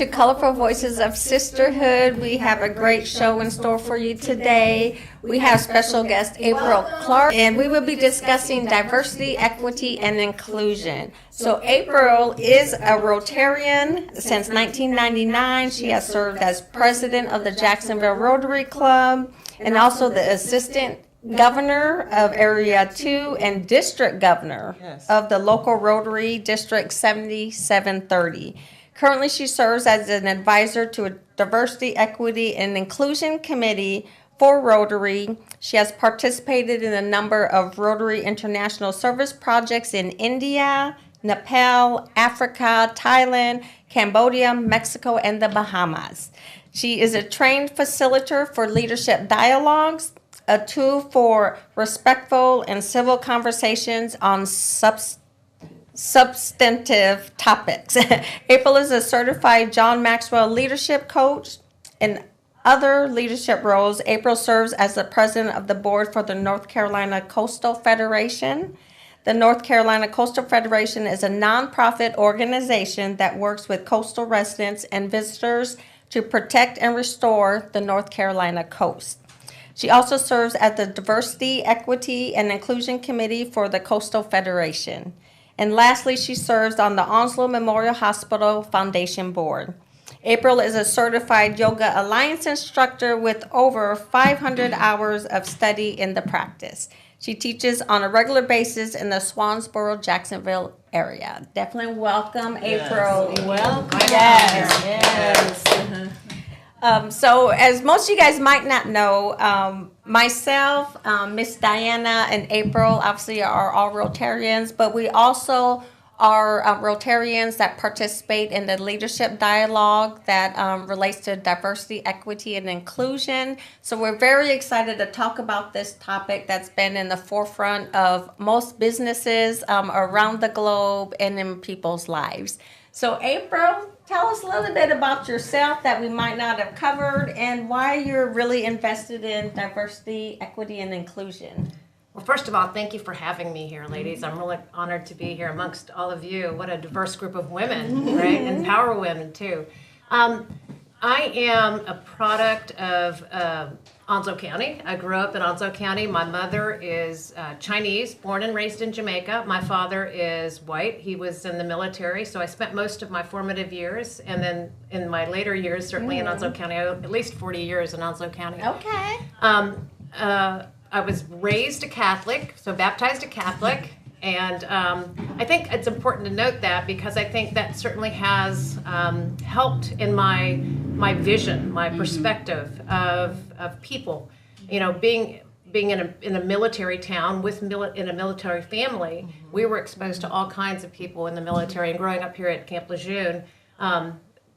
to Colorful Voices of Sisterhood. We have a great show in store for you today. We have special guest April Clark, and we will be discussing diversity, equity, and inclusion. So April is a Rotarian since 1999. She has served as president of the Jacksonville Rotary Club and also the assistant governor of Area 2 and district governor of the local Rotary District 7730. Currently, she serves as an advisor to a diversity, equity, and inclusion committee for Rotary. She has participated in a number of Rotary International Service projects in India, Nepal, Africa, Thailand, Cambodia, Mexico, and the Bahamas. She is a trained facilitator for leadership dialogues, a tool for respectful and civil conversations on substantive topics. April is a certified John Maxwell leadership coach. In other leadership roles, April serves as the president of the board for the North Carolina Coastal Federation. The North Carolina Coastal Federation is a nonprofit organization that works with coastal residents and visitors to protect and restore the North Carolina coast. She also serves as the Diversity, Equity, and Inclusion Committee for the Coastal Federation. And lastly, she serves on the Onslow Memorial Hospital Foundation Board. April is a certified Yoga Alliance instructor with over 500 hours of study in the practice. She teaches on a regular basis in the Swansboro, Jacksonville area. Definitely welcome, April. Welcome. Yes. So as most of you guys might not know, myself, Miss Diana, and April obviously are all Rotarians, but we also are Rotarians that participate in the leadership dialogue that relates to diversity, equity, and inclusion. So we're very excited to talk about this topic that's been in the forefront of most businesses around the globe and in people's lives. So April, tell us a little bit about yourself that we might not have covered and why you're really invested in diversity, equity, and inclusion. Well, first of all, thank you for having me here, ladies. I'm really honored to be here amongst all of you. What a diverse group of women, right? And power women, too. I am a product of Onslow County. I grew up in Onslow County. My mother is Chinese, born and raised in Jamaica. My father is white. He was in the military, so I spent most of my formative years, and then in my later years, certainly in Onslow County, at least 40 years in Onslow County. Okay. I was raised a Catholic, so baptized a Catholic, and I think it's important to note that because I think that certainly has helped in my vision, my perspective of people. You know, being in a military town in a military family, we were exposed to all kinds of people in the military, and growing up here at Camp Lejeune,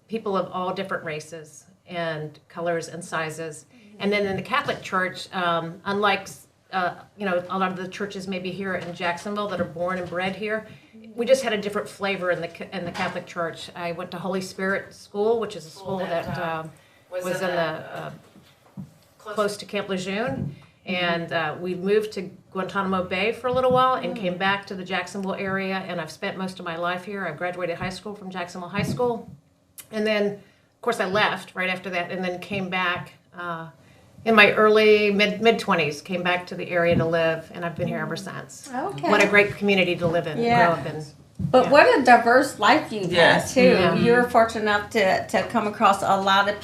people of all different races and colors and sizes. And then in the Catholic Church, unlike a lot of the churches maybe here in Jacksonville that are born and bred here, we just had a different flavor in the Catholic Church. I went to Holy Spirit School, which is a school that was in the close to Camp Lejeune, and we moved to Guantanamo Bay for a little while and came back to the Jacksonville area. And I've spent most of my life here. I graduated high school from Jacksonville High School, and then of course I left right after that, and then came back. In my early mid-20s, came back to the area to live, and I've been here ever since. Okay. What a great community to live in, grow up in. But what a diverse life you've had, too. Yeah. You're fortunate enough to come across a lot of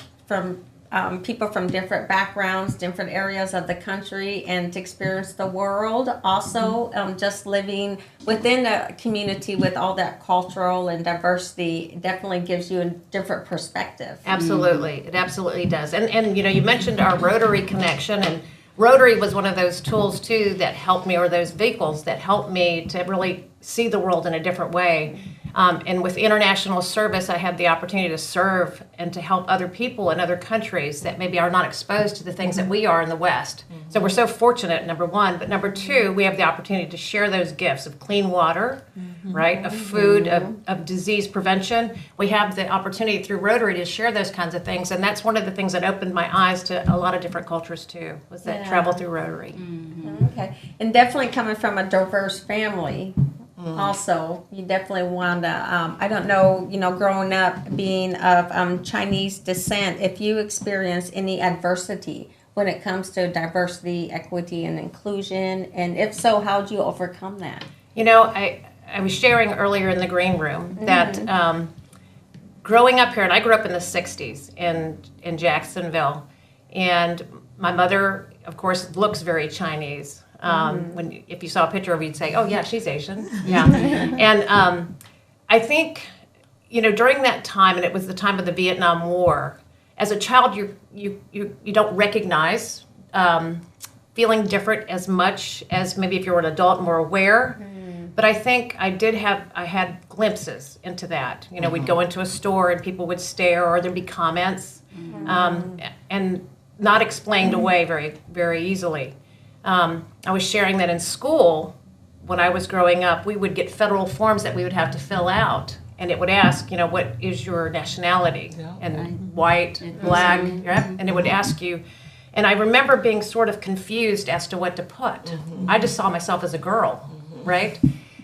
people from different backgrounds, different areas of the country, and to experience the world. Also, just living within a community with all that cultural and diversity definitely gives you a different perspective. Absolutely. It absolutely does. And you mentioned our Rotary connection, and Rotary was one of those tools, too, that helped me, or those vehicles that helped me to really see the world in a different way. And with international service, I had the opportunity to serve and to help other people in other countries that maybe are not exposed to the things that we are in the West. So we're so fortunate, number one. But number two, we have the opportunity to share those gifts of clean water, right, of food, of disease prevention. We have the opportunity through Rotary to share those kinds of things. And that's one of the things that opened my eyes to a lot of different cultures, too, was that travel through Rotary. Okay. And definitely coming from a diverse family. Also, you definitely want to, I don't know, growing up being of Chinese descent, if you experience any adversity when it comes to diversity, equity, and inclusion, and if so, how did you overcome that? I was sharing earlier in the green room that growing up here, and I grew up in the 60s in Jacksonville, and my mother, of course, looks very Chinese. If you saw a picture of her, you'd say, "Oh yeah, she's Asian." Yeah, and I think during that time, and it was the time of the Vietnam War. As a child, you don't recognize feeling different as much as maybe if you were an adult, more aware. But I think I had glimpses into that. We'd go into a store and people would stare, or there'd be comments, and not explained away very, very easily. I was sharing that in school when I was growing up, we would get federal forms that we would have to fill out, and it would ask, what is your nationality? Yeah. And white, black, and it would ask you. And I remember being sort of confused as to what to put. I just saw myself as a girl, right?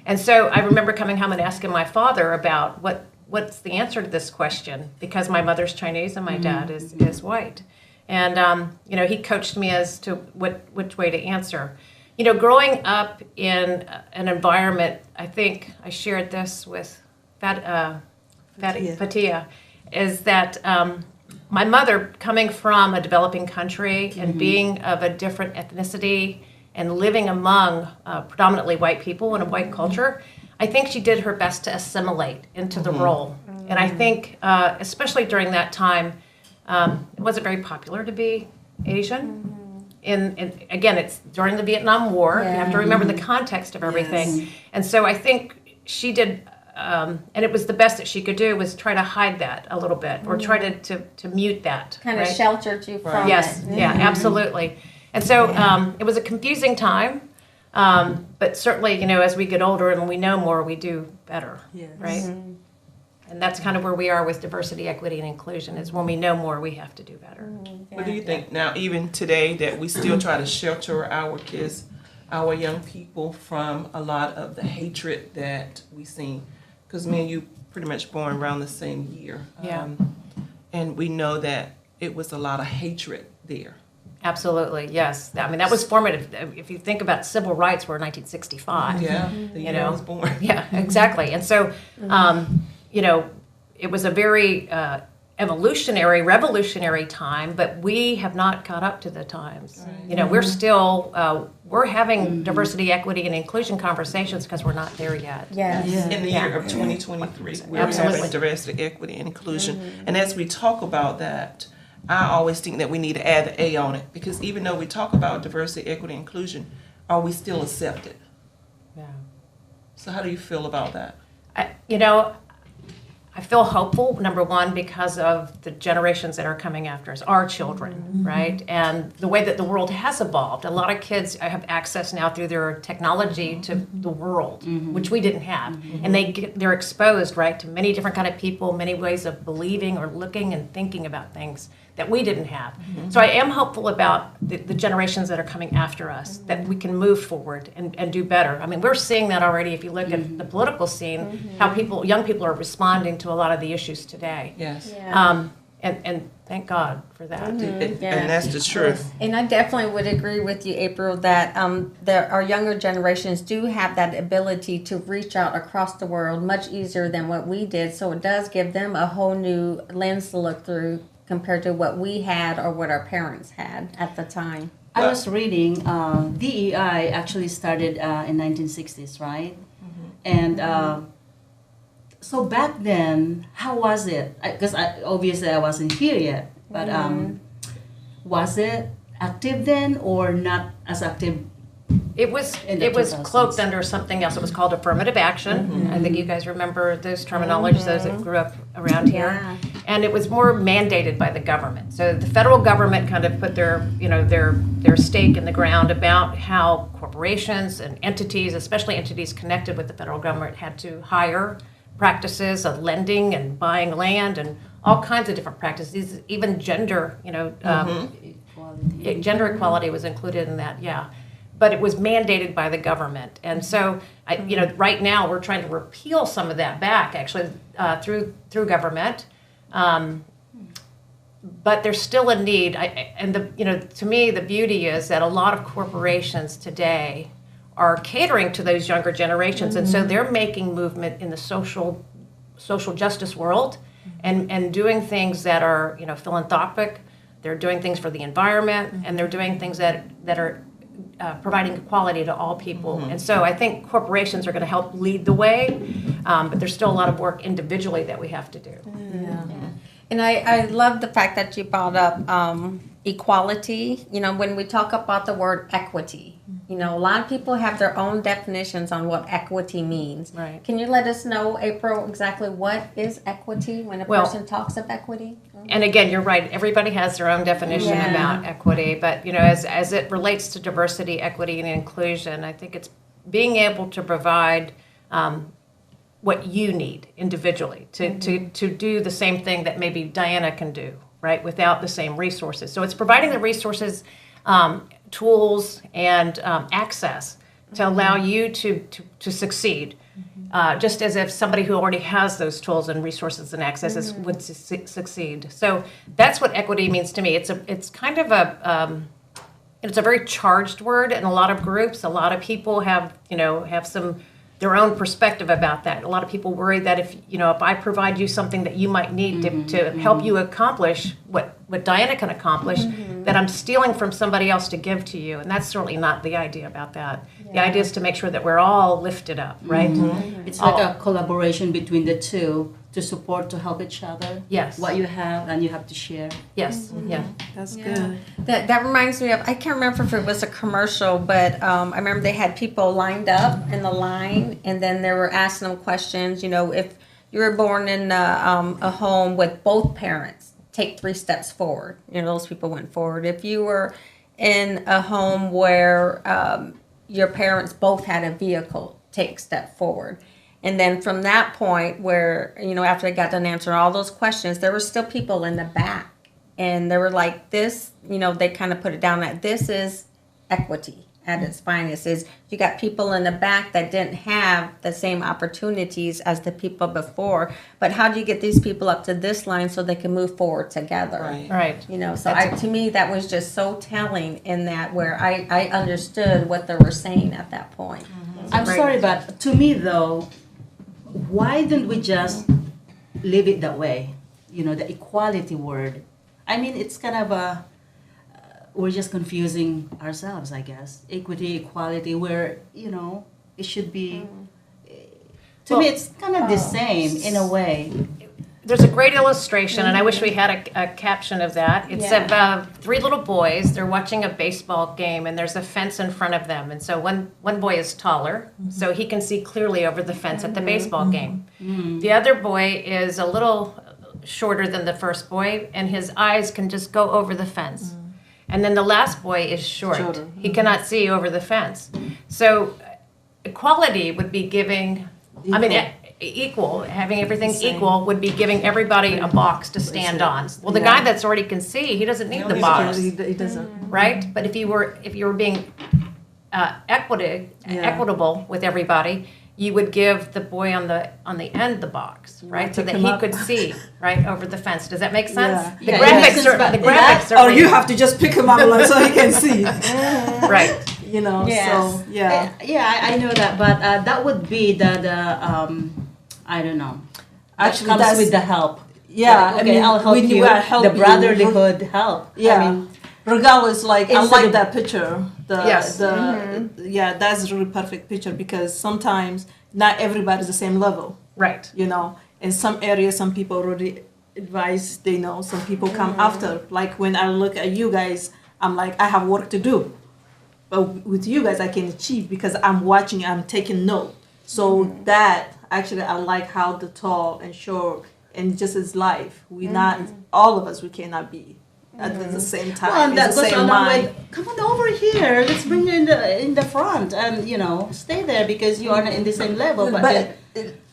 And so I remember coming home and asking my father about what's the answer to this question, because my mother's Chinese and my dad is white. And, he coached me as to which way to answer. Growing up in an environment, I think I shared this with Fatia, is that my mother, coming from a developing country and being of a different ethnicity and living among predominantly white people in a white culture, I think she did her best to assimilate into the role. And I think, especially during that time, it wasn't very popular to be Asian. And again, it's during the Vietnam War. You have to remember the context of everything. Yes. And so I think she did, and it was the best that she could do, was try to hide that a little bit, or try to mute that. Kind of sheltered you from yes, it. Yeah, absolutely. And so it was a confusing time, but certainly, as we get older and we know more, we do better, right? And that's kind of where we are with diversity, equity, and inclusion, is when we know more, we have to do better. What do you think now, even today, that we still try to shelter our kids, our young people, from a lot of the hatred that we see? Because me and you pretty much born around the same year. Yeah. And we know that it was a lot of hatred there. Absolutely, yes. I mean, that was formative. If you think about civil rights, were 1965. Yeah, the year I was born. Yeah, exactly. And so, it was a very revolutionary time, but we have not caught up to the times. Right. We're still, we're having diversity, equity, and inclusion conversations because we're not there yet. Yes. Yeah. In the year of 2023, we're having diversity, equity, and inclusion. And as we talk about that, I always think that we need to add the A on it, because even though we talk about diversity, equity, and inclusion, are we still accepted? Yeah. So how do you feel about that? I feel hopeful, number one, because of the generations that are coming after us, our children, right? And the way that the world has evolved. A lot of kids have access now through their technology to the world, which we didn't have. And they're exposed, right, to many different kind of people, many ways of believing or looking and thinking about things that we didn't have. So I am hopeful about the generations that are coming after us, that we can move forward and do better. I mean, we're seeing that already if you look at the political scene, how young people are responding to a lot of the issues today. Yes. Yeah. And thank God for that. And that's the truth. And I definitely would agree with you, April, that our younger generations do have that ability to reach out across the world much easier than what we did. So it does give them a whole new lens to look through compared to what we had or what our parents had at the time. I was reading, DEI actually started in 1960s, right? And so back then, how was it? Because obviously I wasn't here yet, but was it active then or not as active? It was cloaked under something else. It was called affirmative action. I think you guys remember those terminologies, those that grew up around here. Yeah. And it was more mandated by the government. So the federal government kind of put their stake in the ground about how corporations and entities, especially entities connected with the federal government, had to hire practices of lending and buying land and all kinds of different practices, even gender, gender equality was included in that, yeah. but it was mandated by the government. And so, right now we're trying to repeal some of that back, actually, through government. But there's still a need. To me, the beauty is that a lot of corporations today are catering to those younger generations, and so they're making movement in the social justice world, and doing things that are philanthropic. They're doing things for the environment, and they're doing things that are providing equality to all people. And so I think corporations are going to help lead the way, but there's still a lot of work individually that we have to do. Yeah. And I love the fact that you brought up equality. When we talk about the word equity, a lot of people have their own definitions on what equity means. Right. Can you let us know, April, exactly what is equity when a person talks of equity? And again, you're right. Everybody has their own definition about equity, but as it relates to diversity, equity, and inclusion, I think it's being able to provide what you need individually to do the same thing that maybe Diana can do, right, without the same resources. So it's providing the resources, tools, and access to allow you to succeed, just as if somebody who already has those tools and resources and accesses would succeed. So that's what equity means to me. It's kind of it's a very charged word in a lot of groups. A lot of people have some their own perspective about that. A lot of people worry that if I provide you something that you might need to help you accomplish what Diana can accomplish, that I'm stealing from somebody else to give to you. And that's certainly not the idea about that. Yeah. The idea is to make sure that we're all lifted up, right? It's like a collaboration between the two to support, to help each other. Yes. What you have and you have to share. Yes. Yeah. That's good. That reminds me of, I can't remember if it was a commercial, but I remember they had people lined up in the line, and then they were asking them questions. If you were born in a home with both parents, take 3 steps forward. Those people went forward. If you were in a home where your parents both had a vehicle, take a step forward. And then from that point where, after I got done answering all those questions, there were still people in the back. And they were like, this, they kind of put it down that this is equity at its finest. Is you got people in the back that didn't have the same opportunities as the people before. But how do you get these people up to this line so they can move forward together? Right. So to me, that was just so telling in that where I understood what they were saying at that point. I'm sorry, but to me though, why don't we just leave it that way? The equality word. I mean, it's kind of we're just confusing ourselves, I guess. Equity, equality, where, it should be, to me, it's kind of the same in a way. There's a great illustration, and I wish we had a caption of that. It's of 3 little boys. They're watching a baseball game, and there's a fence in front of them. And so one boy is taller, so he can see clearly over the fence at the baseball game. The other boy is a little shorter than the first boy, and his eyes can just go over the fence. And then the last boy is short. He cannot see over the fence. So equality would be giving, equal, having everything equal would be giving everybody a box to stand on. Well, the guy that's already can see, he doesn't need the box. He doesn't. Right? But if you were being equitable with everybody, you would give the boy on the end the box, right? So that he could see right over the fence. Does that make sense? Yeah. The graphics are or you have to just pick him up so he can see. right. So yeah. I know that, but that would be the I don't know. Actually, that comes that's with the help. Yeah, Okay, I'll help when you. are helping The brotherlyhood help. Yeah. Regardless, I Instead like of- that picture. Yes. Yeah, that's a really perfect picture because sometimes not everybody's the same level. Right. In some areas, some people already advise, they know, some people come after. Like when I look at you guys, I'm like, I have work to do. But with you guys, I can achieve because I'm watching, I'm taking note. So that, actually, I like how the tall and short and just as life, all of us, we cannot be at the same time. Well, that It's the goes same along mind. with, come on over here. Let's bring you in the front, and stay there because you are not in the same level. But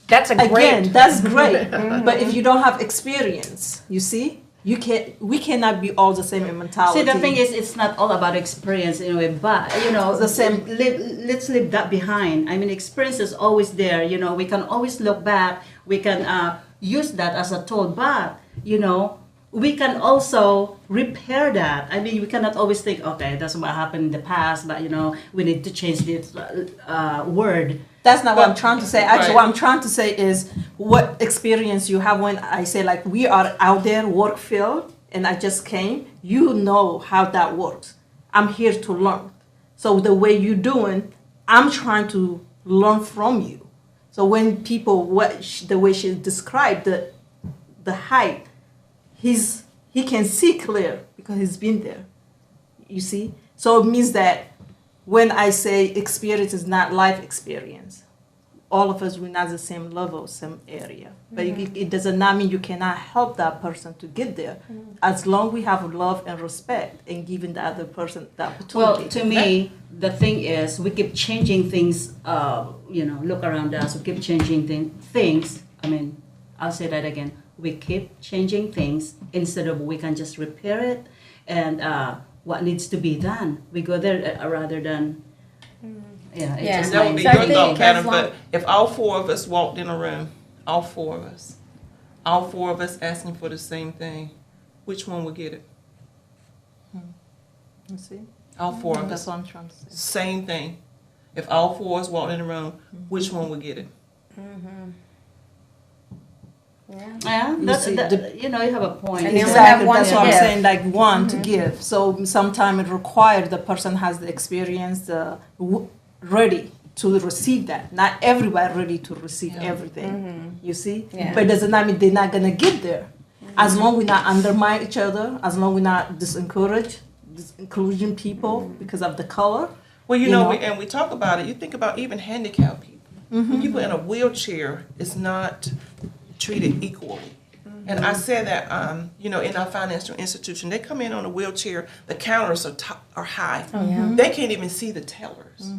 That's a great. again, that's great. But if you don't have experience, you see, we cannot be all the same in mentality. See, the thing is, it's not all about experience in a way, but The same- Let's leave that behind. I mean, experience is always there. We can always look back. We can use that as a tool, but we can also repair that. I mean, we cannot always think, okay, that's what happened in the past, but we need to change this word. That's not what I'm trying to say. Actually, Right. what I'm trying to say is what experience you have when I say like we are out there work field and I just came. You know how that works. I'm here to learn. So the way you're doing, I'm trying to learn from you. So when people the way she described the height, he can see clear because he's been there. You see? So it means that when I say experience is not life experience, all of us we're not the same level, same area. But it does not mean you cannot help that person to get there, as long we have love and respect and giving the other person the opportunity. Well, to me, the thing is, we keep changing things. Look around us. We keep changing things. I mean, I'll say that again. We keep changing things instead of we can just repair it and what needs to be done. We go there rather than. Yeah, it's Yeah. just That would be So I your think thought as pattern, long- but if all four of us walked in a room, all four of us asking for the same thing, which one would get it? You see? All four of That's us, what I'm trying to say. same thing. If all four of us walked in the room, which one would get it? Yeah, You that's, see, you have a point. And then we Exactly, have one that's to what I'm give. saying, like one to give. So sometimes it requires the person has the experience, ready to receive that. Not everybody ready to receive everything, you see? Yeah. But it does not mean they're not gonna get there. As long we not undermine each other, as long we not disencourage, inclusion people because of the color. Well, You know? and we talk about it, you think about even handicapped people. People in a wheelchair is not treated equally. And I said that, in our financial institution, they come in on a wheelchair, the counters are high. They can't even see the tellers.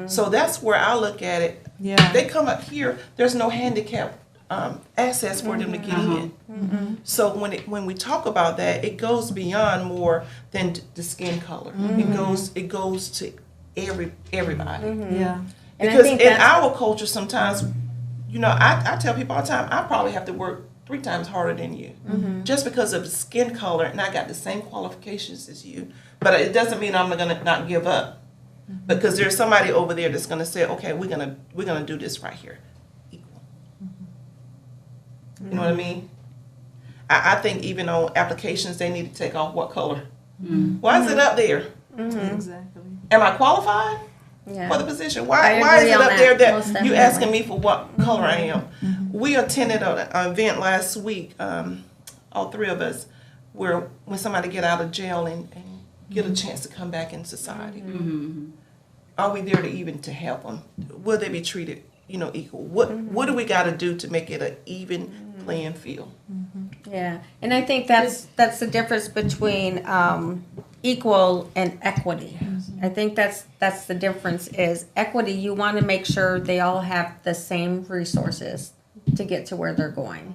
So that's where I look at it. Yeah. They come up here, there's no handicap access for them to get in. So when we talk about that, it goes beyond more than the skin color. It goes to everybody. Yeah. And I Because think in that's- our culture sometimes, I tell people all the time, I probably have to work 3 times harder than you. Just because of the skin color, and I got the same qualifications as you. But it doesn't mean I'm gonna not give up. Because there's somebody over there that's gonna say, okay, we're gonna do this right here. Equal. You know what I mean? I think even on applications they need to take off what color. Why is it up there? Exactly. Am I qualified Yeah. for the position? I Why is agree it on up that, there that most you definitely. asking me for what color I am? We attended an event last week, all 3 of us, where when somebody get out of jail and get a chance to come back in society. Are we there to help them? Will they be treated, equal? What do we got to do to make it an even playing field? Yeah, and I think that's the difference between equal and equity. I think that's the difference is equity. You want to make sure they all have the same resources to get to where they're going.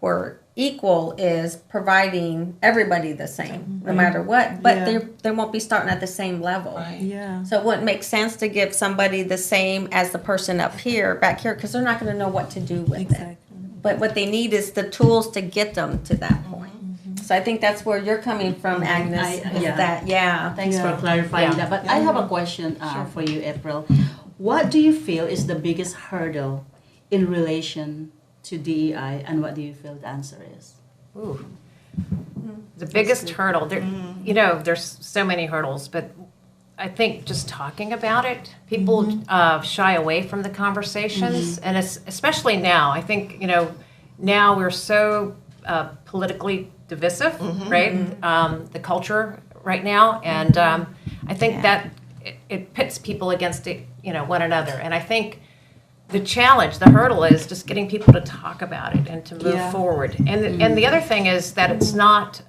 Where equal is providing everybody the same, no matter what, but Yeah. they won't be starting at the same level. Right. Yeah. So it wouldn't make sense to give somebody the same as the person back here, because they're not going to know what to do with Exactly. it. But what they need is the tools to get them to that point. So I think that's where you're coming from, Agnes. Is yeah. that, yeah. Thanks Yeah. for clarifying Yeah. that. But I have a question for you, April. What do you feel is the biggest hurdle in relation to DEI, and what do you feel the answer is? Ooh. The biggest hurdle, there's so many hurdles, but I think just talking about it, people shy away from the conversations, and especially now. I think, now we're so politically divisive, right? The culture right now, and I think that it pits people against one another, and I think the challenge, the hurdle is just getting people to talk about it and to move Yeah. forward. And the other thing is that it's not,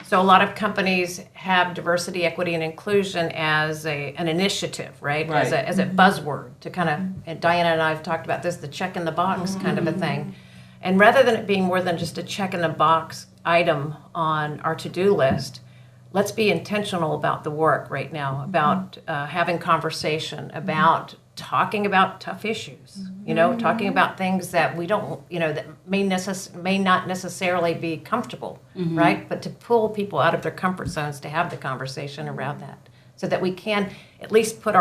so a lot of companies have diversity, equity, and inclusion as an initiative, right? Right. As a buzzword to kind of, and Diana and I have talked about this, the check in the box kind of a thing. And rather than it being more than just a check in the box item on our to-do list, let's be intentional about the work right now, about having conversation, about talking about tough issues, talking about things that we don't, that may not necessarily be comfortable, right? But to pull people out of their comfort zones to have the conversation around that, so that we can at least put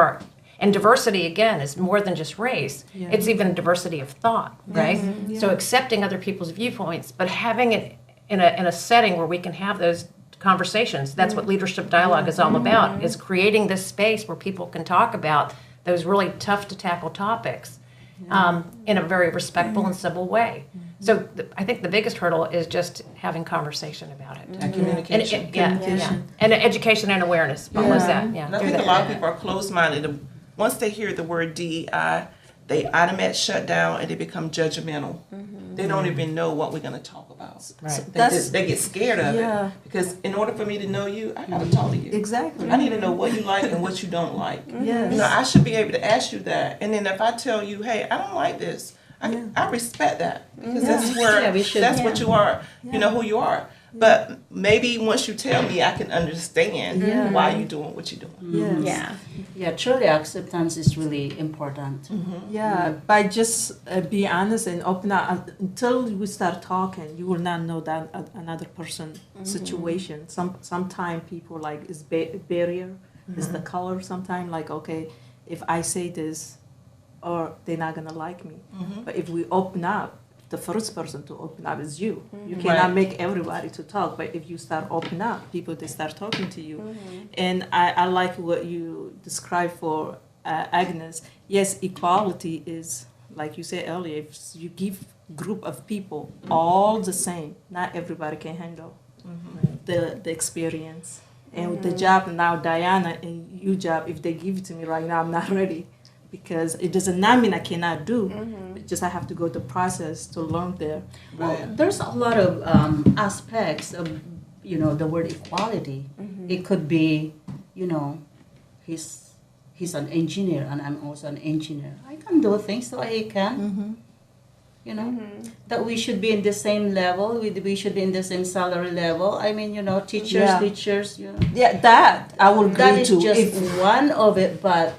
and diversity, again, is more than just race. Yeah. It's even diversity of thought, right? So accepting other people's viewpoints, but having it in a setting where we can have those conversations. That's what leadership dialogue is all about, is creating this space where people can talk about those really tough to tackle topics in a very respectful and civil way. So I think the biggest hurdle is just having conversation about it. And communication. And education and awareness. What was that? Yeah. And I think a lot of people are closed-minded. Once they hear the word DEI, they automatically shut down and they become judgmental. They don't even know what we're going to talk about. Right. So they get scared of it. Because in order for me to know you, I got to talk to you. Exactly. I need to know what you like and what you don't like. Yes. I should be able to ask you that. And then if I tell you, hey, I don't like this, I respect that. Because that's what you are. You know who you are. But maybe once you tell me, I can understand why you're doing what you're doing. Yes. Yeah, truly acceptance is really important. Yeah, by just be honest and open up. Until we start talking, you will not know that another person's situation. Sometimes people like is barrier, is the color. Sometimes like, okay, if I say this, or they're not gonna like me. But if we open up, the first person to open up is you. You cannot make everybody to talk, but if you start open up, people they start talking to you. And I like what you described for Agnes. Yes, equality is, like you said earlier, if you give group of people all the same, not everybody can handle the experience. And the job now, Diana, and your job, if they give it to me right now, I'm not ready. Because it does not mean I cannot do. It's just I have to go the process to learn there. Well, there's a lot of aspects of, the word equality. It could be, he's an engineer and I'm also an engineer. I can do things the way he can. That we should be in the same level. We should be in the same salary level. I mean, teachers. Yeah, that I will agree That is to. just one of it, but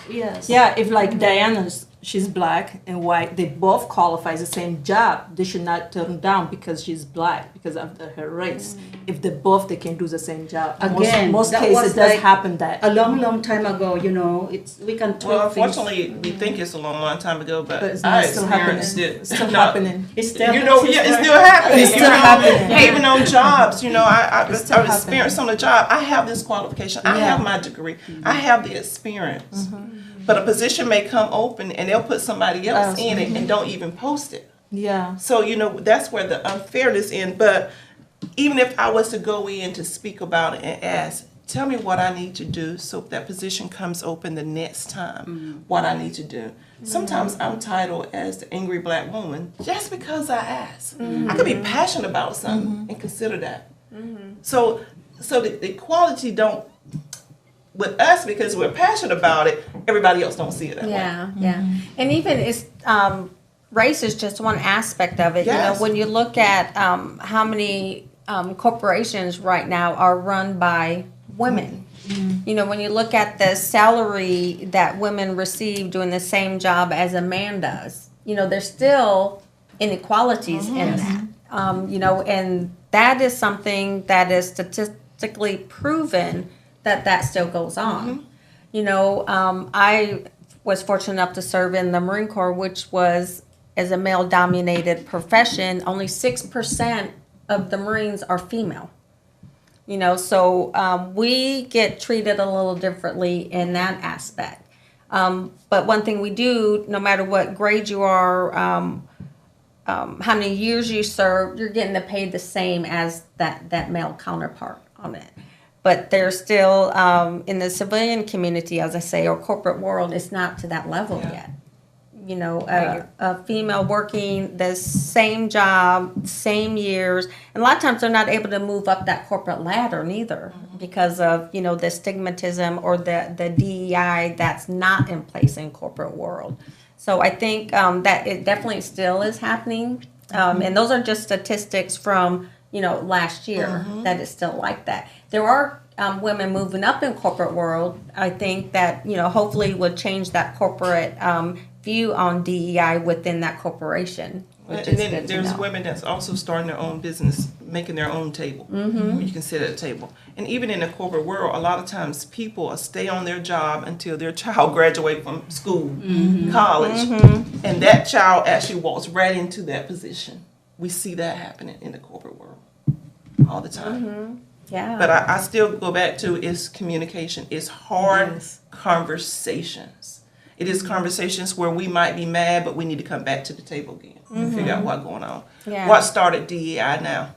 yes. Yeah, if like Diana's, she's black and white, they both qualify as the same job. They should not turn down because she's black, because of her race. If they can do the same job. Again, most that cases was it does like happen that. a long time ago, we can talk Well, things. unfortunately, we think it's a long time ago, but But it's I not still happening. experienced it. It's still happening. It's still It's still happening. It's still happening. Even on jobs, I've still experienced on the job. I have this qualification. I have my degree. I have the experience. But a position may come open and they'll put somebody else in it and don't even post it. Yeah. So, that's where the unfairness in. But even if I was to go in to speak about it and ask, tell me what I need to do so if that position comes open the next time, what I need to do. Sometimes I'm titled as the angry black woman just because I ask. I could be passionate about something and consider that. So the equality don't, with us, because we're passionate about it, everybody else don't see it that way. Yeah. And even race is just one aspect of it. Yes. When you look at how many corporations right now are run by women. When you look at the salary that women receive doing the same job as a man does, there's still inequalities in that. And that is something that is statistically proven that still goes on. I was fortunate enough to serve in the Marine Corps, which was, as a male-dominated profession, only 6% of the Marines are female. So we get treated a little differently in that aspect. But one thing we do, no matter what grade you are, how many years you serve, you're getting paid the same as that male counterpart on it. But there's still, in the civilian community, as I say, or corporate world, it's not to that level yet. A female working the same job, same years, and a lot of times they're not able to move up that corporate ladder neither because of, the stigmatism or the DEI that's not in place in corporate world. So I think that it definitely still is happening. And those are just statistics from last year, that it's still like that. There are women moving up in corporate world, I think that, hopefully would change that corporate view on DEI within that corporation. Which And is then good to there's know. women that's also starting their own business, making their own table. Where you can sit at a table. And even in the corporate world, a lot of times people stay on their job until their child graduates from school, college, and that child actually walks right into that position. We see that happening in the corporate world all the time. Yeah. But I still go back to it's communication. It's hard Yes. conversations. It is conversations where we might be mad, but we need to come back to the table again and figure out what's going on. Yeah. What started DEI now?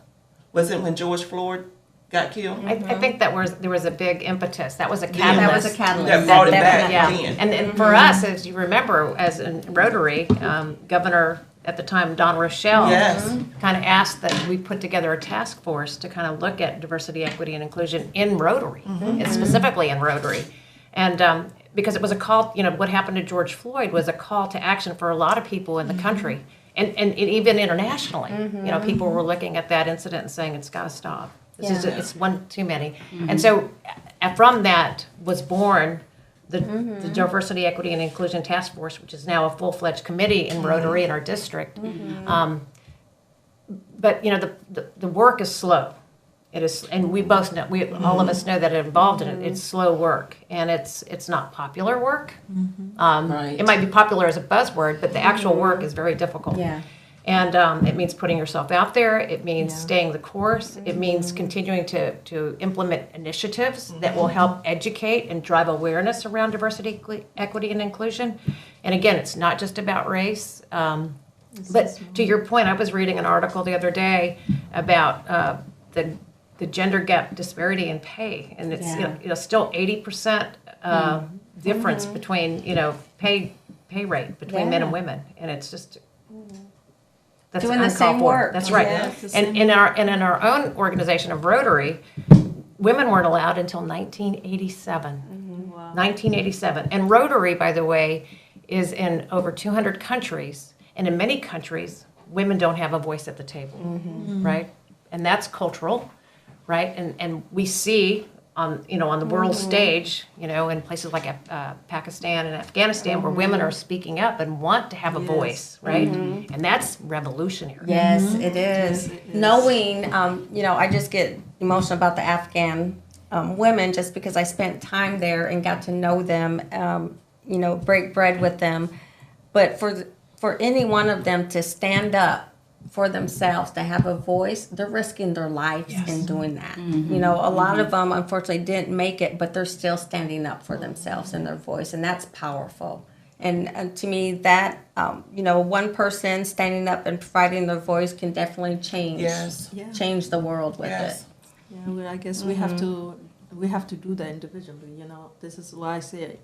Was it when George Floyd got killed? I think there was a big impetus. That was a Yeah, catalyst. that was a catalyst. That brought it back Yeah, then. and for us, as you remember, as in Rotary, Governor at the time, Don Rochelle, Yes. kind of asked that we put together a task force to kind of look at diversity, equity, and inclusion in Rotary, and specifically in Rotary. And because it was a call, what happened to George Floyd was a call to action for a lot of people in the country, and even internationally. People were looking at that incident and saying, it's got to stop. It's one too many. And so from that was born the Diversity, Equity, and Inclusion Task Force, which is now a full-fledged committee in Rotary in our district. But the work is slow. It is, and we both know, all of us know that involved in it. It's slow work, and it's not popular work. Right. It might be popular as a buzzword, but the actual work is very difficult. Yeah. And it means putting yourself out there. It means staying the course. It means continuing to implement initiatives that will help educate and drive awareness around diversity, equity, and inclusion. And again, it's not just about race. But to your point, I was reading an article the other day about the gender gap disparity in pay, and it's still 80% difference between pay rate between men and women, and it's just. That's Doing the uncalled same for. work. That's right. Yeah, And in our own organization of Rotary, women weren't allowed until 1987. 1987. And Rotary, by the way, is in over 200 countries, and in many countries, women don't have a voice at the table, right? And that's cultural, right? And we see on the world stage, in places like Pakistan and Afghanistan, where women are speaking up and want to have a voice, right? And that's revolutionary. Yes, it is. Knowing, I just get emotional about the Afghan women just because I spent time there and got to know them, break bread with them. But for any one of them to stand up for themselves, to have a voice, they're risking their lives in doing that. A lot of them unfortunately didn't make it, but they're still standing up for themselves and their voice, and that's powerful. And to me, that one person standing up and providing their voice can definitely change the world with it. Yeah, well, I guess we have to do that individually. This is why I say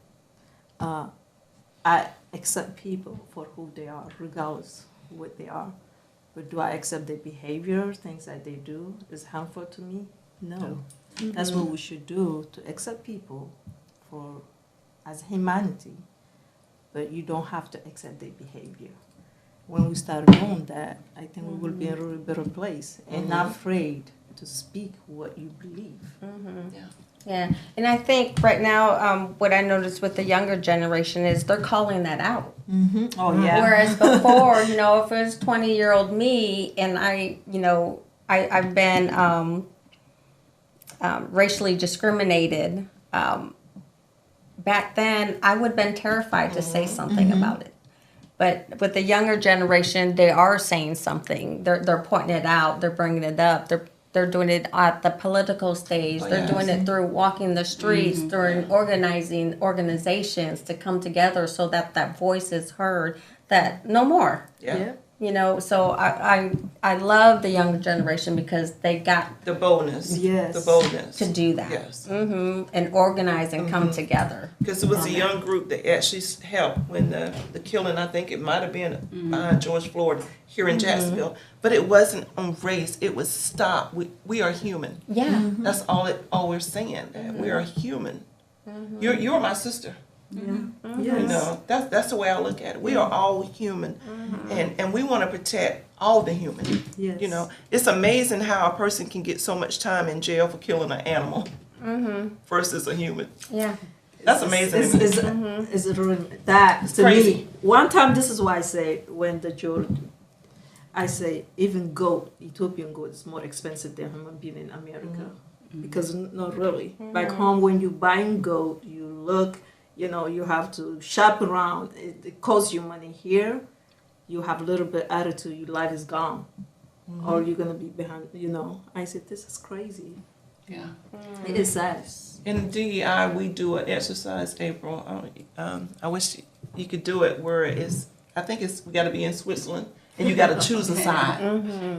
I accept people for who they are, regardless of what they are. But do I accept their behavior, things that they do is harmful to me? No. That's what we should do, to accept people as humanity. But you don't have to accept their behavior. When we start doing that, I think we will be in a really better place and not afraid to speak what you believe. Yeah, and I think right now, what I noticed with the younger generation is they're calling that out. Oh, yeah. Whereas before, if it was 20-year-old me and I've been racially discriminated, back then I would have been terrified to say something about it. But with the younger generation, they are saying something. They're pointing it out. They're bringing it up. They're doing it at the political stage. They're doing it through walking the streets, through organizing organizations to come together so that voice is heard. That no more. Yeah. So I love the younger generation because they got The boldness. Yes. The boldness. to do that. Yes. And organize and come together. Because it was a young group that actually helped when the killing, I think it might have been behind George Floyd here in Jacksonville, but it wasn't on race. It was stop. We are human. Yeah. That's all we're saying. That we are human. You're my sister. Yes. You know, that's the way I look at it. We are all human, and we want to protect all the human. Yes. You know, it's amazing how a person can get so much time in jail for killing an animal versus a human. Yeah. That's amazing. It's really that to Crazy. me. One time, this is why I say when the jury, I say even goat, Ethiopian goat is more expensive than human being in America because not really. Back home, when you buying goat, you look, you know, you have to shop around. It costs you money. Here, you have a little bit attitude, your life is gone, or you're gonna be behind. You know, I said this is crazy. Yeah. It is sad. In DEI, we do an exercise, April. I wish you could do it where it's, I think we got to be in Switzerland, and you got to choose a side.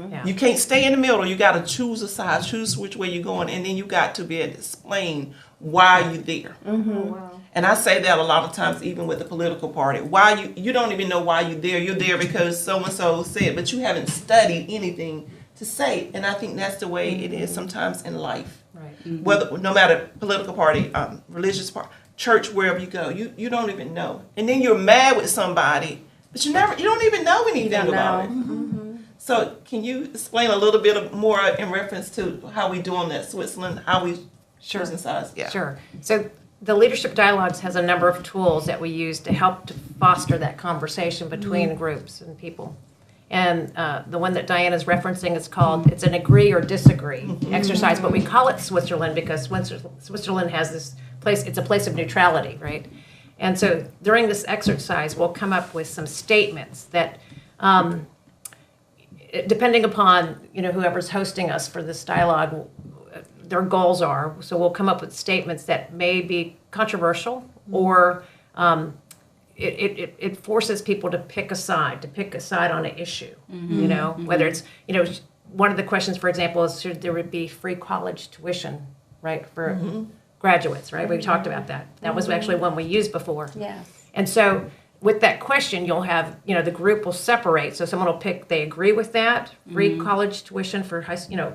Yeah. You can't stay in the middle. You got to choose a side, choose which way you're going, and then you got to be able to explain why you're there. Oh, wow. And I say that a lot of times, even with the political party. Why you don't even know why you're there. You're there because so-and-so said, but you haven't studied anything to say. And I think that's the way it is sometimes in life. Right. Whether no matter political party, religious party, church, wherever you go, you don't even know, and then you're mad with somebody, but you don't even know anything about it. So can you explain a little bit more in reference to how we doing that Switzerland, how we choosing sides? Yeah. Sure. So the Leadership Dialogues has a number of tools that we use to help to foster that conversation between groups and people. And the one that Diana's referencing is called, it's an agree or disagree exercise, but we call it Switzerland because Switzerland has this place, it's a place of neutrality, right? And so during this exercise, we'll come up with some statements that, depending upon, whoever's hosting us for this dialogue, their goals are. So we'll come up with statements that may be controversial or it forces people to pick a side on an issue, whether it's, one of the questions, for example, is should there be free college tuition, right, for graduates, right? We talked about that. That was actually one we used before. Yes. And so with that question, you'll have, the group will separate. So someone will pick, they agree with that, free college tuition for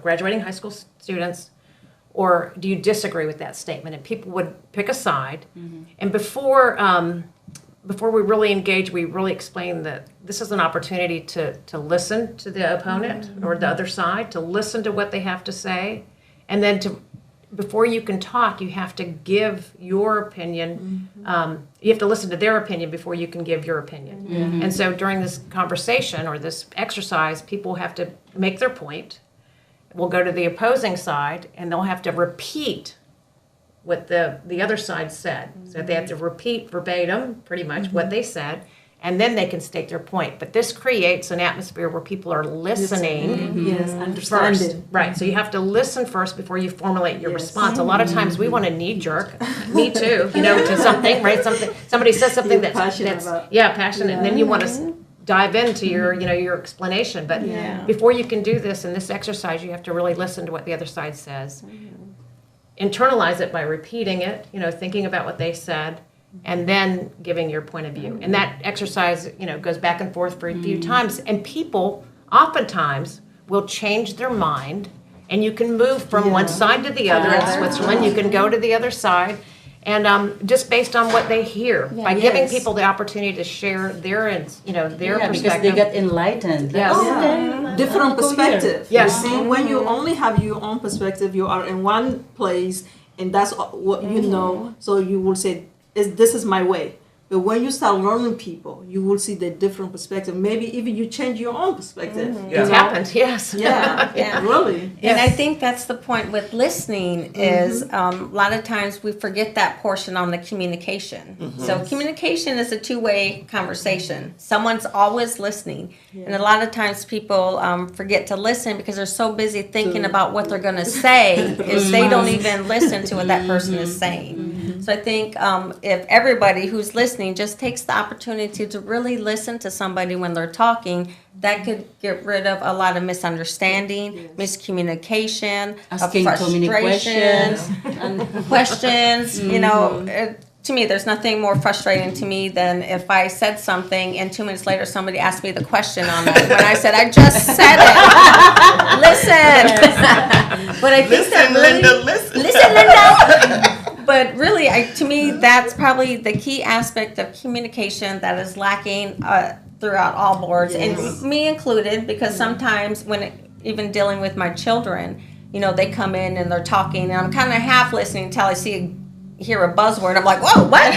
graduating high school students, or do you disagree with that statement? And people would pick a side. And before we really engage, we really explain that this is an opportunity to listen to the opponent or the other side, to listen to what they have to say, and then before you can talk, you have to give your opinion. You have to listen to their opinion before you can give your opinion. And so during this conversation or this exercise, people have to make their point. We'll go to the opposing side, and they'll have to repeat what the other side said. So they have to repeat verbatim, pretty much, what they said, and then they can state their point. But this creates an atmosphere where people are listening Yes, first. understanding. Right, so you have to listen first before you formulate your response. A lot of times we want to knee-jerk, me too, to something, right? Somebody says something You're passionate that's about. passionate, and then you want to dive into your explanation. But before you can do this in this exercise, you have to really listen to what the other side says. Internalize it by repeating it, thinking about what they said, and then giving your point of view. And that exercise, goes back and forth for a few times. And people oftentimes will change their mind, and you can move from one side to the other in Switzerland. You can go to the other side. And just based on what they hear, by giving people the opportunity to share their perspective. Because they get enlightened. Yes. Different perspective. Yes. You see, when you only have your own perspective, you are in one place, and that's what you know. So you will say, "This is my way." But when you start learning people, you will see the different perspective. Maybe even you change your own perspective. It's happened, yes. Yeah, really. And I think that's the point with listening is a lot of times we forget that portion on the communication. So communication is a two-way conversation. Someone's always listening. And a lot of times people forget to listen because they're so busy thinking about what they're going to say is they don't even listen to what that person is saying. So I think if everybody who's listening just takes the opportunity to really listen to somebody when they're talking, that could get rid of a lot of misunderstanding, miscommunication, Asking too many frustrations, questions. To me, there's nothing more frustrating to me than if I said something and 2 minutes later somebody asked me the question on it when I said, I just said it. Listen. But I think that really... Linda, listen. Listen, Linda. But really, to me, that's probably the key aspect of communication that is lacking throughout all boards, Yes. and me included, because sometimes even dealing with my children, they come in and they're talking, and I'm kind of half listening until I hear a buzzword. I'm like, whoa, what?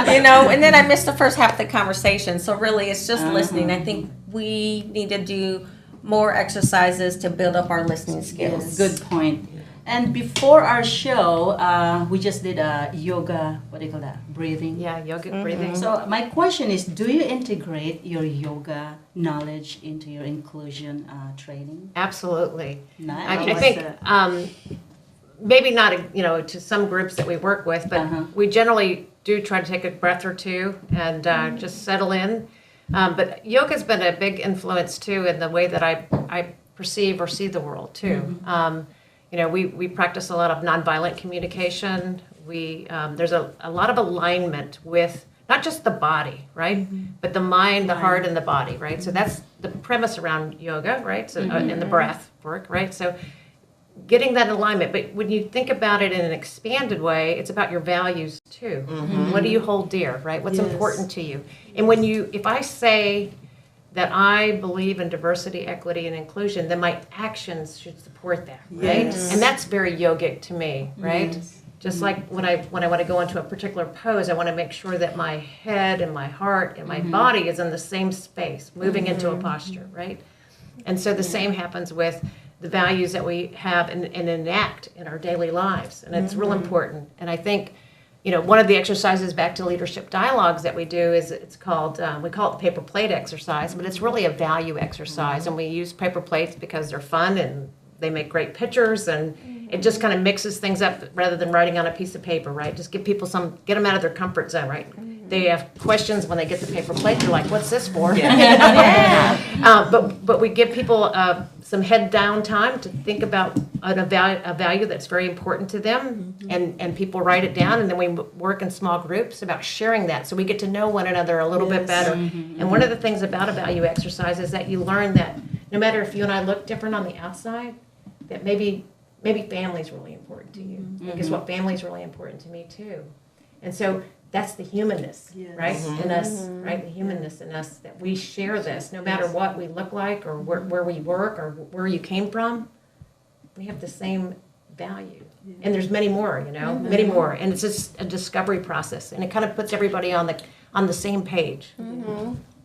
And then I miss the first half of the conversation. So really, it's just listening. I think we need to do more exercises to build up our listening skills. Good point. And before our show, we just did a yoga, what do you call that? Breathing. Yeah, yogic breathing. So my question is, do you integrate your yoga knowledge into your inclusion training? Absolutely. Nice. I think maybe not, to some groups that we work with, but we generally do try to take a breath or two and just settle in. But yoga's been a big influence too in the way that I perceive or see the world too. We practice a lot of nonviolent communication. There's a lot of alignment with not just the body, right? But the mind, the heart, and the body, right? So that's the premise around yoga, right? So and the breath work, right? So getting that alignment. But when you think about it in an expanded way, it's about your values too. What do you hold dear, right? What's important to you? And if I say that I believe in diversity, equity, and inclusion, then my actions should support that, right? Yes. And that's very yogic to me, right? Just like when I want to go into a particular pose, I want to make sure that my head and my heart and my body is in the same space, moving into a posture, right? And so the same happens with the values that we have and enact in our daily lives. And it's real important. And I think, one of the exercises back to leadership dialogues that we do is it's called, we call it the paper plate exercise, but it's really a value exercise. And we use paper plates because they're fun and they make great pictures, and it just kind of mixes things up rather than writing on a piece of paper, right? Just give people get them out of their comfort zone, right? They have questions when they get the paper plate. They're like, what's this for? But we give people some head down time to think about a value that's very important to them, and people write it down, and then we work in small groups about sharing that, so we get to know one another a little bit better. And one of the things about a value exercise is that you learn that no matter if you and I look different on the outside, that maybe family's really important to you. And guess what? Family's really important to me too. And so that's the humanness, right, in us, right? The humanness in us, that we share this, no matter what we look like or where we work or where you came from, we have the same value. And there's many more, many more. And it's just a discovery process, and it kind of puts everybody on the same page.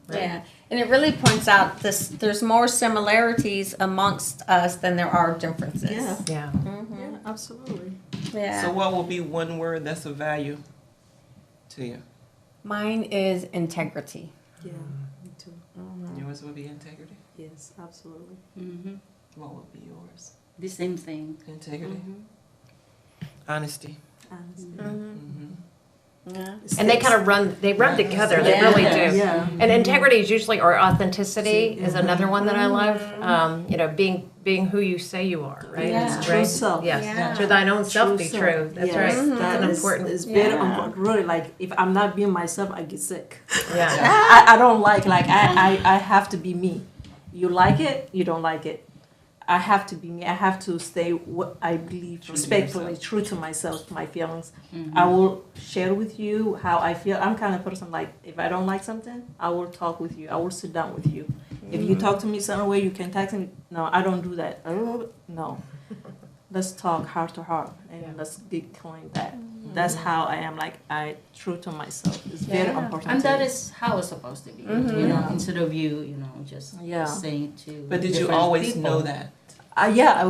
Right? Yeah, and it really points out there's more similarities amongst us than there are differences. Yeah. Yeah. Yeah, absolutely. Yeah. So what will be one word that's of value to you? Mine is integrity. Yeah, me too. Yours will be integrity. Yes, absolutely. What will be yours? The same thing. Integrity. Honesty. Honestly. Yeah. And they kind of run together. They really do. Yeah. And integrity is usually, or authenticity is another one that I love. Being who you say you are, right? Yeah. True self. Yes. Yeah. To thine own self be self. true. That's Yes, right. that That's an is- important. It's very Yeah. important. Really, like if I'm not being myself, I get sick. Yeah. I don't like I have to be me. You like it, you don't like it. I have to be me. I have to stay what I believe, True to respectfully, yourself. true to myself, my feelings. I will share with you how I feel. I'm kind of person like if I don't like something, I will talk with you. I will sit down with you. If you talk to me some way, you can text me. No, I don't do that. No. Let's talk heart to heart and let's decline that. That's how I am. Like I true to myself. It's very Yeah. important. And to that me. is how it's supposed to be. Mhm. Instead of you, just Yeah. saying it to. But did you different always people. know that?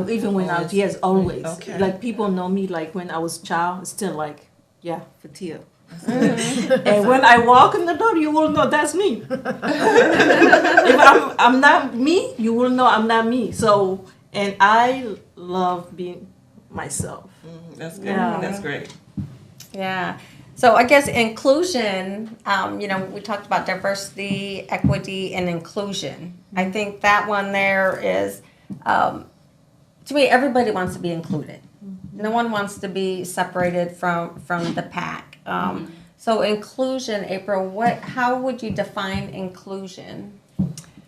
Even when I was, yes, always. Okay. Like people know me, like when I was child, still like, yeah, Fatia. And when I walk in the door, you will know that's me. If I'm not me, you will know I'm not me. So, and I love being myself. That's good. Yeah. That's great. Yeah. So I guess inclusion, we talked about diversity, equity, and inclusion. I think that one there is, to me, everybody wants to be included. No one wants to be separated from the pack. So inclusion, April, how would you define inclusion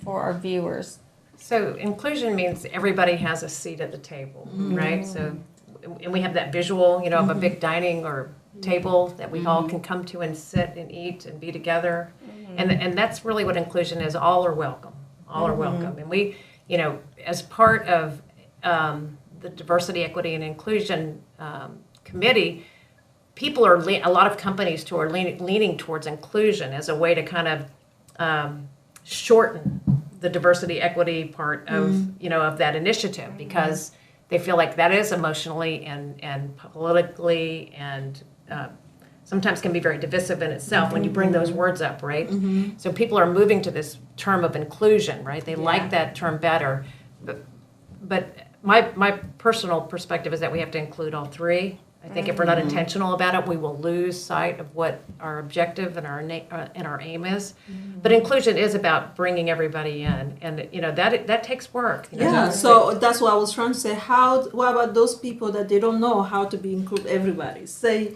for our viewers? So inclusion means everybody has a seat at the table, right? So and we have that visual, you know, of a big dining or table that we all can come to and sit and eat and be together. And that's really what inclusion is. All are welcome. All are welcome. And we, you know, as part of the Diversity, Equity, and Inclusion Committee, people are, a lot of companies too are leaning towards inclusion as a way to kind of shorten the diversity, equity part of, you know, of that initiative, because they feel like that is emotionally and politically and sometimes can be very divisive in itself when you bring those words up, right? So people are moving to this term of inclusion, right? They like that term better. But my personal perspective is that we have to include all three. I think if we're not intentional about it, we will lose sight of what our objective and our aim is. But inclusion is about bringing everybody in, and you know that takes work. You know? Yeah, so that's what I was trying to say. What about those people that they don't know how to be include everybody? Say,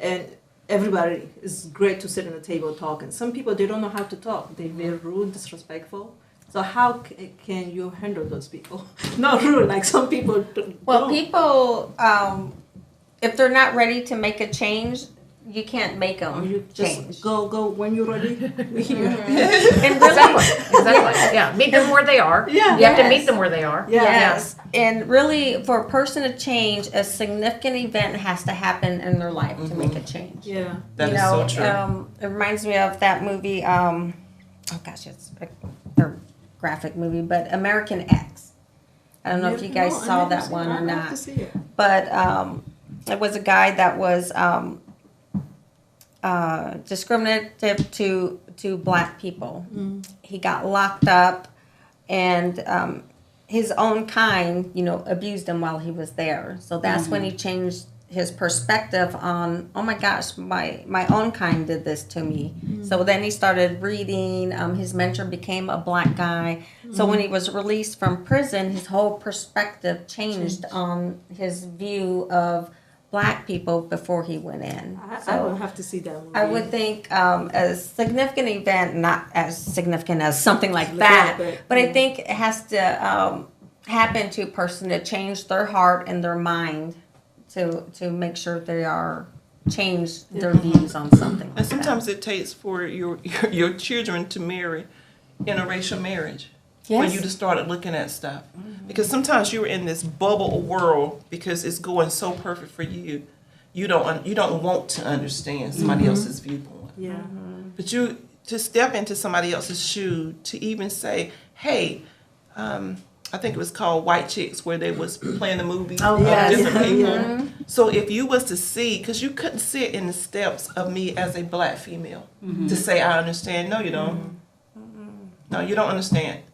and everybody is great to sit at the table talking. Some people, they don't know how to talk. They're very rude, disrespectful. So how can you handle those people? Not rude, like some people Well, don't. people, if they're not ready to make a change, you can't make them You change. just go when you're ready. We're here. And really, Exactly. Yeah, meet them where they are. Yeah. You have to Yes. meet them where they are. Yeah. yes. And really, for a person to change, a significant event has to happen in their life to make a change. Yeah. That is so true. It reminds me of that movie. Oh gosh, it's a graphic movie, but American X. I don't know if you guys No, I saw never that seen one it. or I'll have not. to see it. But it was a guy that was discriminative to black people. He got locked up, and his own kind, you know, abused him while he was there. So that's when he changed his perspective on, oh my gosh, my own kind did this to me. So then he started reading. His mentor became a black guy. So when he was released from prison, his whole perspective changed on his view of black people before he went in. I will have to see that movie. I would think a significant event, not as significant as something like that, but I think it has to happen to a person to change their heart and their mind to make sure they are change their views on something. And sometimes it takes for your children to marry interracial marriage. For you to start looking at stuff. Because sometimes you're in this bubble world because it's going so perfect for you. You don't want to understand somebody else's viewpoint. Yeah. But you to step into somebody else's shoe to even say, hey, I think it was called White Chicks, where they was playing the movies of different people. So if you was to see, because you couldn't sit in the steps of me as a black female to say I understand. No, you don't. No, you don't understand.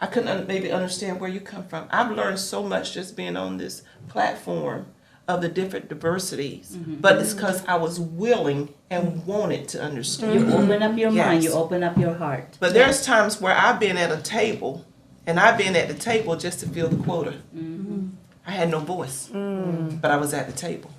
I couldn't maybe understand where you come from. I've learned so much just being on this platform of the different diversities, but it's because I was willing and wanted to understand. You open up your mind, Yes. you open up your heart. But there's times where I've been at a table, and I've been at the table just to fill the quota. I had no voice, but I was at the table.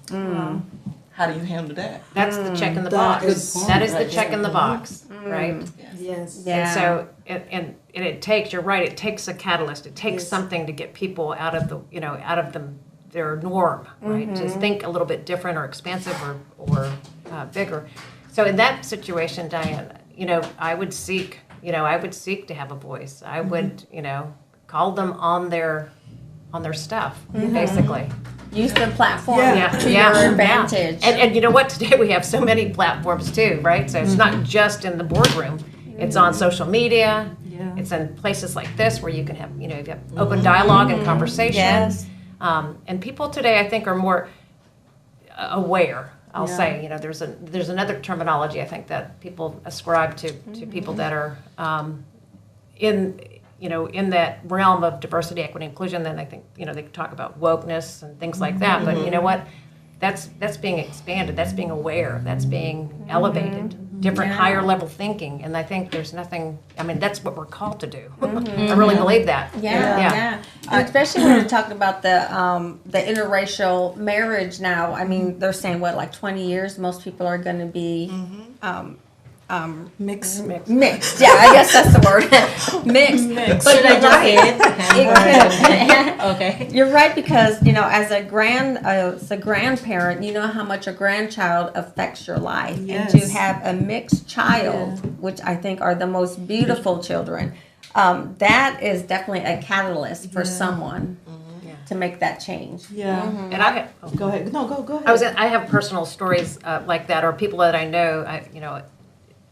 How do you handle that? That's the check in the That box. is That is the right check there. in the box, right? Yes. Yeah. And so, and it takes, you're right, it takes a catalyst. It takes Yes. something to get people out of the, you know, out of their norm, right? To think a little bit different or expansive or bigger. So in that situation, Diane, you know, I would seek to have a voice. I would, you know, call them on their stuff, basically. Use the platform to Yeah. your advantage. And you know what? Today we have so many platforms too, right? So it's not just in the boardroom. It's on social media. Yeah. It's in places like this where you can have, you know, you have open dialogue and conversation. Yes. And people today, I think, are more aware. I'll Yeah. say, you know, there's another terminology I think that people ascribe to people that are in that realm of diversity, equity, inclusion. Then I think, you know, they talk about wokeness and things like that. But you know what? That's being expanded. That's being aware. That's being elevated. Different, higher level thinking. And I think there's nothing. I mean, that's what we're called to do. I really believe that. Yeah. And especially when we're talking about the interracial marriage now. I mean, they're saying what, like 20 years, most people are going to be Mix. mixed. Yeah, I guess that's the word. Mixed. But Should I you're just say right. it? Okay. You're right because as a grandparent, you know how much a grandchild affects your life, Yes. and to have a mixed child, which I think are the most beautiful children, that is definitely a catalyst for someone to make that change. Yeah. And I have, Go ahead. No, go ahead. I have personal stories like that, or people that I know.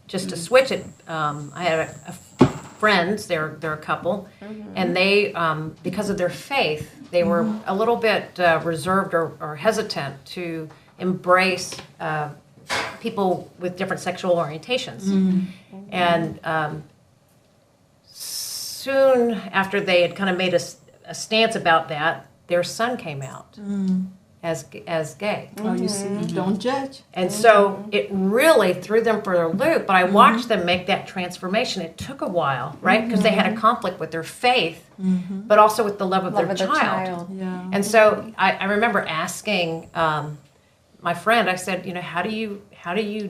Just to switch it, I had a friends. They're a couple, and they, because of their faith, they were a little bit reserved or hesitant to embrace people with different sexual orientations, and soon after they had kind of made a stance about that, their son came out as gay. Oh, you see, don't judge. And so it really threw them for a loop. But I watched them make that transformation. It took a while, right? Because they had a conflict with their faith, but also with the love of their child. Yeah. And so I remember asking my friend, I said, how do you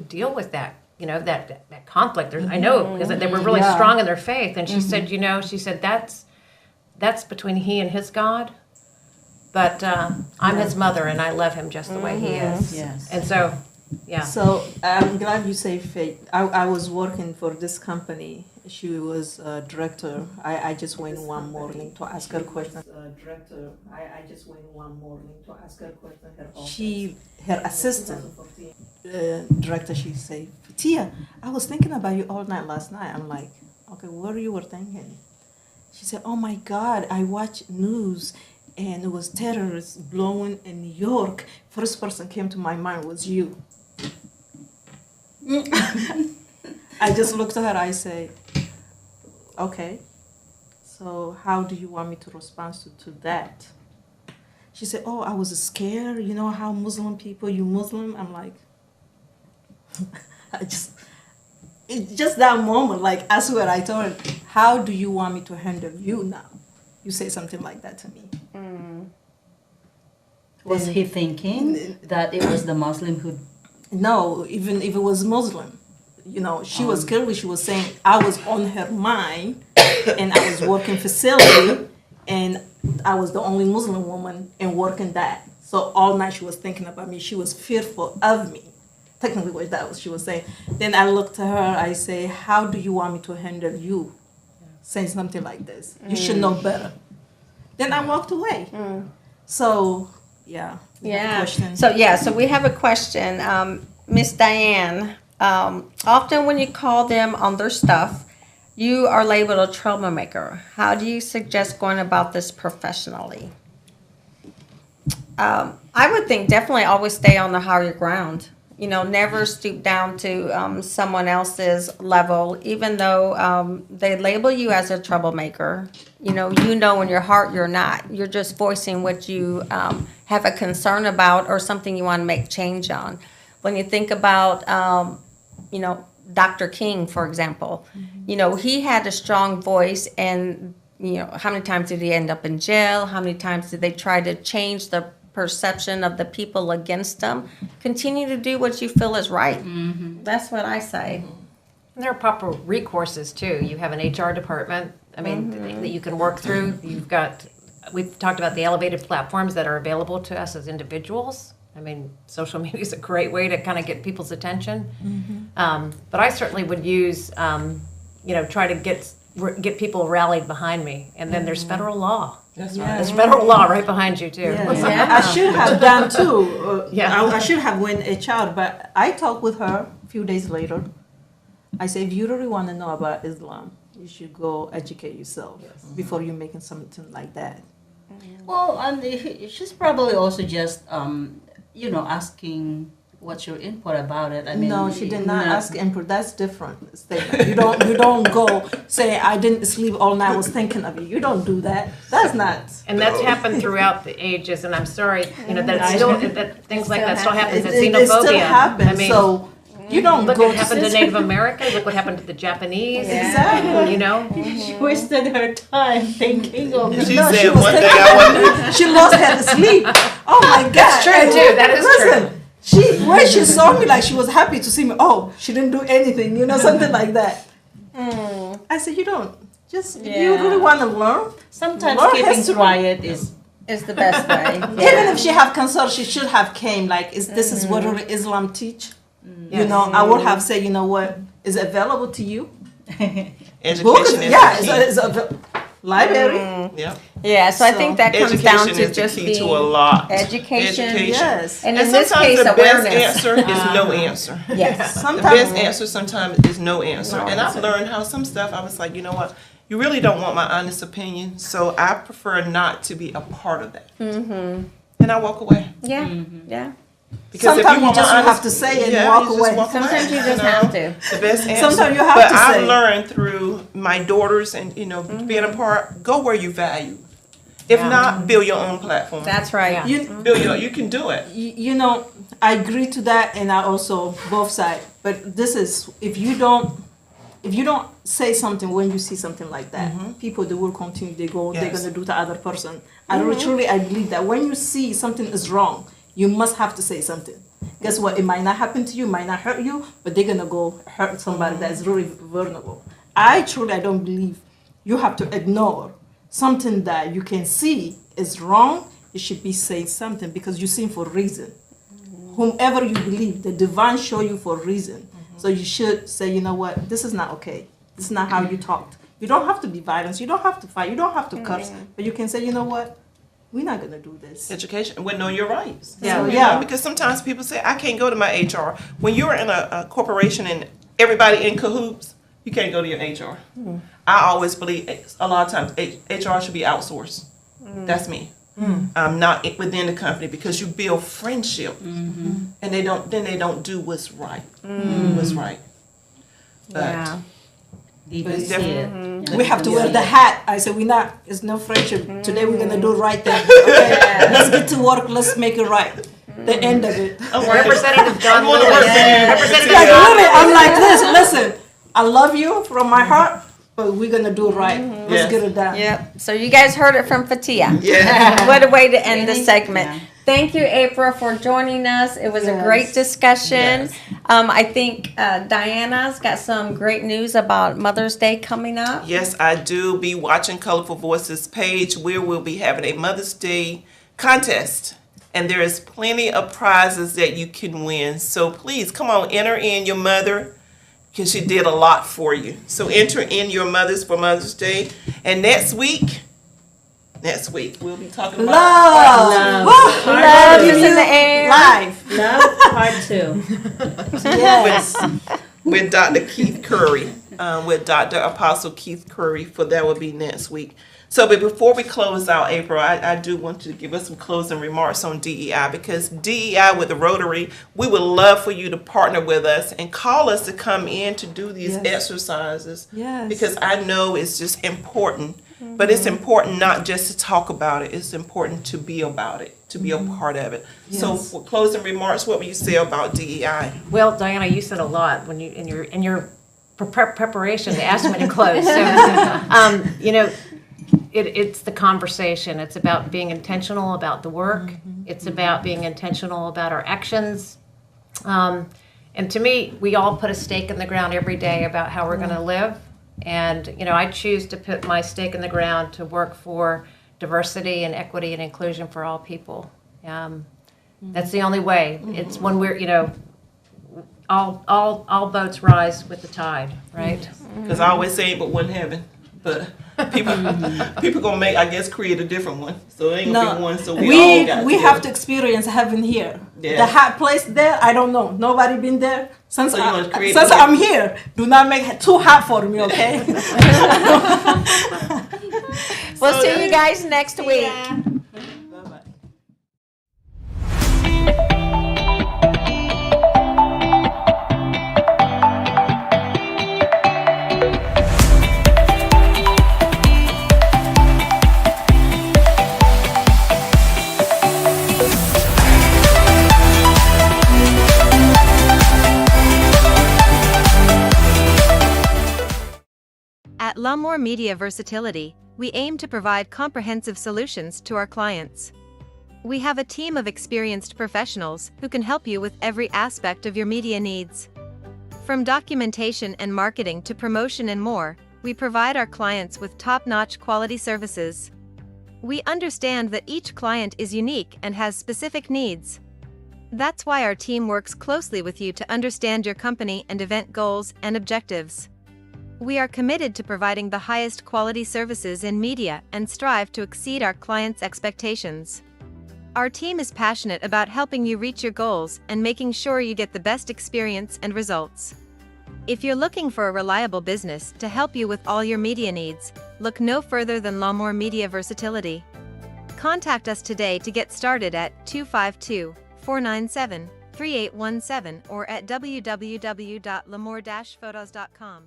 deal with that? That conflict. I know because they were really strong in their faith. And she said, that's between he and his God. But I'm his mother, and I love him just the way he is. Yes. And so, yeah. So I'm glad you say faith. I was working for this company. She was a director. I just went one morning to ask her question. Director. I just went one morning to ask her question. Her assistant, director, she said, Tia, I was thinking about you all night last night. I'm like, okay, what you were thinking? She said, oh my God, I watched news. And it was terrorists blowing in New York. First person came to my mind was you. I just looked at her. I say, okay. So how do you want me to respond to that? She said, oh, I was scared. You know how Muslim people, you Muslim? I'm like, it's just that moment. Like, I swear, I told her, how do you want me to handle you now? You say something like that to me. Was he thinking that it was the Muslim who? No, even if it was Muslim, she was clearly, she was saying I was on her mind, and I was working facility, and I was the only Muslim woman and working that. So all night she was thinking about me. She was fearful of me. Technically, what she was saying. Then I looked at her. I say, how do you want me to handle you? Saying something like this. You should know better. Then I walked away. So, yeah. Yeah. Question. So we have a question. Miss Diane, often when you call them on their stuff, you are labeled a troublemaker. How do you suggest going about this professionally? I would think definitely always stay on the higher ground. Never stoop down to someone else's level, even though they label you as a troublemaker. In your heart you're not. You're just voicing what you have a concern about or something you want to make change on. When you think about, Dr. King, for example, he had a strong voice, and, how many times did he end up in jail? How many times did they try to change the perception of the people against them? Continue to do what you feel is right. That's what I say. And there are proper recourses too. You have an HR department, that you can work through. We've talked about the elevated platforms that are available to us as individuals. Social media is a great way to kind of get people's attention. But I certainly would use, try to get people rallied behind me. And then there's federal law. That's right. There's federal law right behind you too. I should have done too. Yeah. I should have went HR, but I talked with her a few days later. I said, if you really want to know about Islam, you should go educate yourself before you're making something like that. Well, and she's probably also just, asking what's your input about it. No, she did not ask input. That's different statement. You don't go say I didn't sleep all night. I was thinking of you. You don't do that. That's not. And that's happened throughout the ages. And I'm sorry, that things like that still happens. It's It xenophobia. still happens. So you don't Look go what happened to Native Americans. Look what happened to the Japanese. Exactly. She wasted her time thinking of She No, said she was one thing I wanted. She lost her sleep. Oh my God. That's true, too. That is Listen, true. when she saw me, like she was happy to see me. Oh, she didn't do anything, something like that. I said, you don't. Just you really want to learn. Sometimes Learn keeping history. quiet is the best way. Even if she have concern, she should have came. Like, this is what really Islam teach. I would have said, you know what is available to you. Education is Yeah, the key. it's a library. Yeah. Yeah, so I think that comes down Education to is the just key being to a lot. education. Yes. And And in this sometimes case, the awareness. best answer is no answer. Yes. The Sometimes best answer sometimes is no answer. And I've learned how some stuff I was like, you know what? You really don't want my honest opinion, so I prefer not to be a part of that. Mm-hmm. And I walk away. Yeah. Yeah. Because if sometimes you want just my have to say it and yeah, walk you just away. walk Sometimes away, you just know? have to. The best answer. Sometimes you have but to I've say. learned through my daughters and being a part. Go where you value. If not, build your own platform. That's right. You can do it. I agree to that, and I also both sides. But this is if you don't say something when you see something like that, people they will continue. They're Yes. gonna do the other person. I believe that when you see something is wrong, you must have to say something. Guess what? It might not happen to you, might not hurt you, but they're gonna go hurt somebody that's really vulnerable. I don't believe you have to ignore something that you can see is wrong. You should be saying something because you sin for a reason. Whomever you believe, the divine show you for a reason. So you should say, you know what, this is not okay. This is not how you talked. You don't have to be violent. You don't have to fight. You don't have to curse. But you can say, you know what, we're not gonna do this. Education. Well, know your rights. Yeah. Yeah. Because sometimes people say, I can't go to my HR. When you're in a corporation and everybody in cahoots, you can't go to your HR. I always believe a lot of times HR should be outsourced. That's me. Not within the company because you build friendship, and they don't do what's right. What's right. But Yeah. deep it's see definitely- it. We have to wear the hat. I said, it's no friendship. Today we're gonna do right thing. Okay? Let's get to work. Let's make it right. The end of it. Representative John I wanna Lewis. work for you. Representative Like John really, I'm Lewis. like this. Listen, I love you from my heart, but we're gonna do it right. Let's Yes. get it done. Yep. So you guys heard it from Fatia. Yeah. What a way to end the segment. Yeah. Thank you, April, for joining us. It was a Yes. great discussion. Yes. I think Diana's got some great news about Mother's Day coming up. Yes, I do. Be watching Colorful Voices page where we'll be having a Mother's Day contest. And there is plenty of prizes that you can win. So please come on, enter in your mother because she did a lot for you. So enter in your mothers for Mother's Day. And next week we'll be talking about Love. Love is in the air. Life. Love part 2. Yes. with Dr. Keith Curry, with Dr. Apostle Keith Curry, for that will be next week. So, but before we close out, April, I do want you to give us some closing remarks on DEI, because DEI with the Rotary, we would love for you to partner with us and call us to come in to do these Yes. exercises. Yes. Because I know it's just important, but it's important not just to talk about it, it's important to be about it, to be a part of it. So, Yes. for closing remarks, what would you say about DEI? Well, Diana, you said a lot when you in your preparation to ask me to close. So, it's the conversation. It's about being intentional about the work. It's about being intentional about our actions. And to me, we all put a stake in the ground every day about how we're going to live. And, I choose to put my stake in the ground to work for diversity and equity and inclusion for all people. That's the only way. It's when we're, all boats rise with the tide, right? Because I always say, but one heaven. But people gonna create a different one. So it ain't gonna be one. So we all got we together. have to experience heaven here. Yeah. The hot place there, I don't know. Nobody been there since So you wanna create since the- I'm here. Do not make it too hot for me, okay? We'll see you guys next week. Bye-bye. At L'Amour Media Versatility, we aim to provide comprehensive solutions to our clients. We have a team of experienced professionals who can help you with every aspect of your media needs. From documentation and marketing to promotion and more, we provide our clients with top-notch quality services. We understand that each client is unique and has specific needs. That's why our team works closely with you to understand your company and event goals and objectives. We are committed to providing the highest quality services in media and strive to exceed our clients' expectations. Our team is passionate about helping you reach your goals and making sure you get the best experience and results. If you're looking for a reliable business to help you with all your media needs, look no further than Lamore Media Versatility. Contact us today to get started at 252-497-3817 or at www.lamore-photos.com.